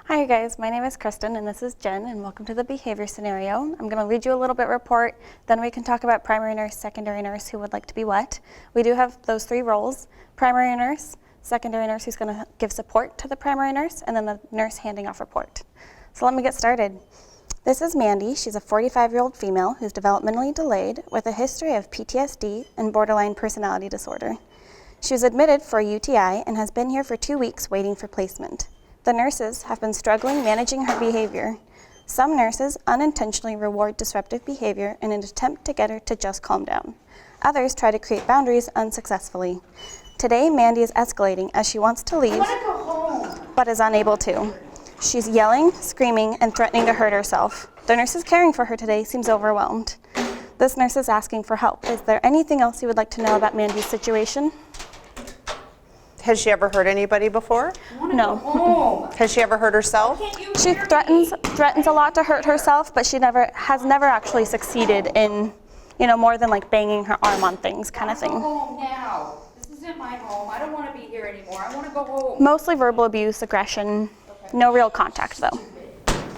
Hi guys, my name is Kristen and this is Jen, and welcome to the behavior scenario. I'm going to read you a little bit report, then we can talk about primary nurse, secondary nurse, who would like to be what. We do have those three roles: primary nurse, secondary nurse who's going to give support to the primary nurse, and then the nurse handing off report. So let me get started. This is Mandy. She's a 45-year-old female who's developmentally delayed with a history of PTSD and borderline personality disorder. She was admitted for a UTI and has been here for 2 weeks waiting for placement. The nurses have been struggling managing her behavior. Some nurses unintentionally reward disruptive behavior in an attempt to get her to just calm down. Others try to create boundaries unsuccessfully. Today, Mandy is escalating as she wants to leave, I want to go home. but is unable to. She's yelling, screaming, and threatening to hurt herself. The nurse caring for her today seems overwhelmed. This nurse is asking for help. Is there anything else you would like to know about Mandy's situation? Has she ever hurt anybody before? No. Home. Has she ever hurt herself? She threatens a lot to hurt herself, but she has never actually succeeded in, more than like banging her arm on things kind of Go thing. home now. This isn't my home. I don't want to be here anymore. I want to go home. Mostly verbal abuse, aggression, no real contact though.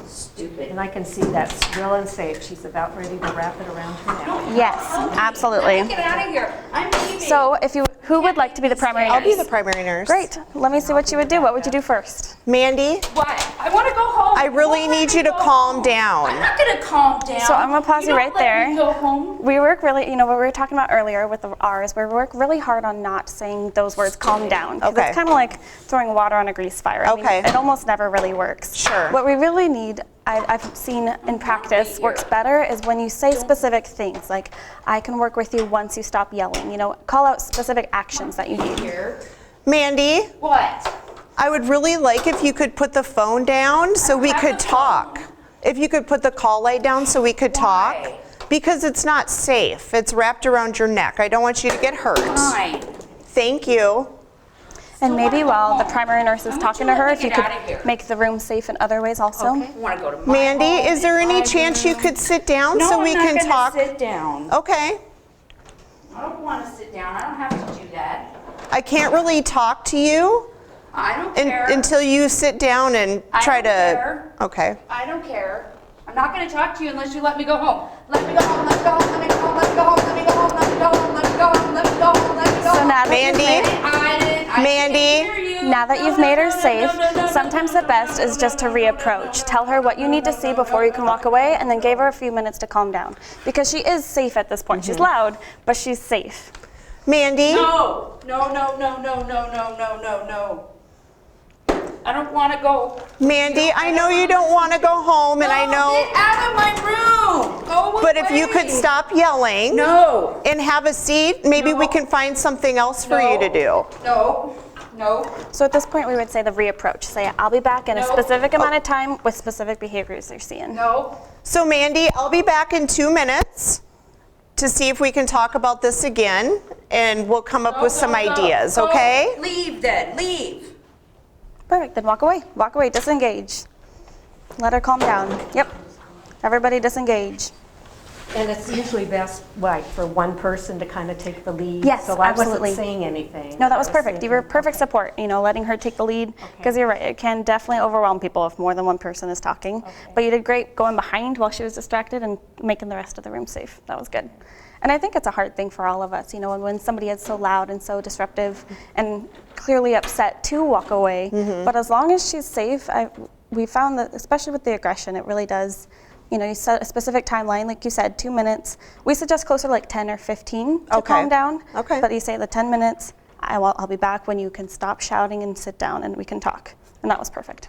Stupid. And I can see that's real unsafe. She's about ready to wrap it around her now. Yes, absolutely. Get out of here. I'm leaving. So who would like to be the primary nurse? I'll be the primary nurse. Great. Let me see what you would do. What would you do first? Mandy, What? I want to go home. I really need you to calm I'm down. not going to calm down. So I'm gonna pause you right don't let me there. go home. We work really, what we were talking about earlier with the R's, we work really hard on not saying those words, calm down. 'Cause Okay. It's kind of like throwing water on a grease fire. I mean, Okay. it almost never really works. Sure. What we really need, I've seen in practice, works better is when you say specific things, like, I can work with you once you stop yelling. Call out specific actions that you need. Here. Mandy, What? I would really like if you could put the phone down so we have could the talk. If you could put the call light down so we could talk. Why? Because it's not safe. It's wrapped around your neck. I don't want you to get hurt. Fine. Thank you. And So maybe I go while the home. primary nurse is I want talking you to to her, let if me you get could out of here. make the room safe in other ways also. I want to go to my Mandy, home. is there any My chance you room. could sit down No, so we I'm can not talk? gonna sit down. Okay. I don't want to sit down. I don't have to do that. I can't really talk to you I don't care. until you sit down and I try don't to. care. Okay. I don't care. I'm not going to talk to you unless you let me go home. Let me go home. Let me go home. Let me go home. Let me go home. Let me go home. Let me go home. Let me go home. Let me go home. Let me go So home. now that you've Mandy? made- I Mandy? didn't hear you. Now that No, you've no, made her no, no, safe, no, no, no, sometimes no, the no, best no, is no, just to no, no, no, reapproach. no, Tell her what you need to no, see no, before no, you can no, walk no, away, no, and then no, give her a no. few minutes to calm down. Because she is safe at this point. She's loud, but she's safe. Mandy? No. No, no, no, no, no, no, no, no, no. I don't want to go. Mandy, I know you don't want to go home, and I No, know. Get out of my room. Go away. But if you could stop yelling No. and have a seat, maybe we No. can find something else for you to do. No. No. So at this point, we would say the reapproach. Say, I'll be back in a No. specific amount of time with specific behaviors you're seeing. No. So, Mandy, I'll be back in 2 minutes to see if we can talk about this again, and we'll come up with some ideas, Go. okay? Leave then. Leave. Perfect, then walk away. Walk away, disengage. Let her calm down. Yep. Everybody disengage. And it's usually best, like, for one person to kind of take the lead. Yes, So I absolutely. wasn't saying anything. No, that was I perfect. You were thinking, perfect okay. support, letting her take the lead. Because you're right, it can definitely overwhelm people if more than one person is talking. But you did great going behind while she was distracted and making the rest of the room safe. That was good. And I think it's a hard thing for all of us, when somebody is so loud and so disruptive and clearly upset to walk away. But as long as she's safe, we found that, especially with the aggression, it really does. You set a specific timeline, like you said, 2 minutes. We suggest closer to like 10 or 15 to Okay. calm down. Okay. But you say the 10 minutes, I'll be back when you can stop shouting and sit down and we can talk. And that was perfect.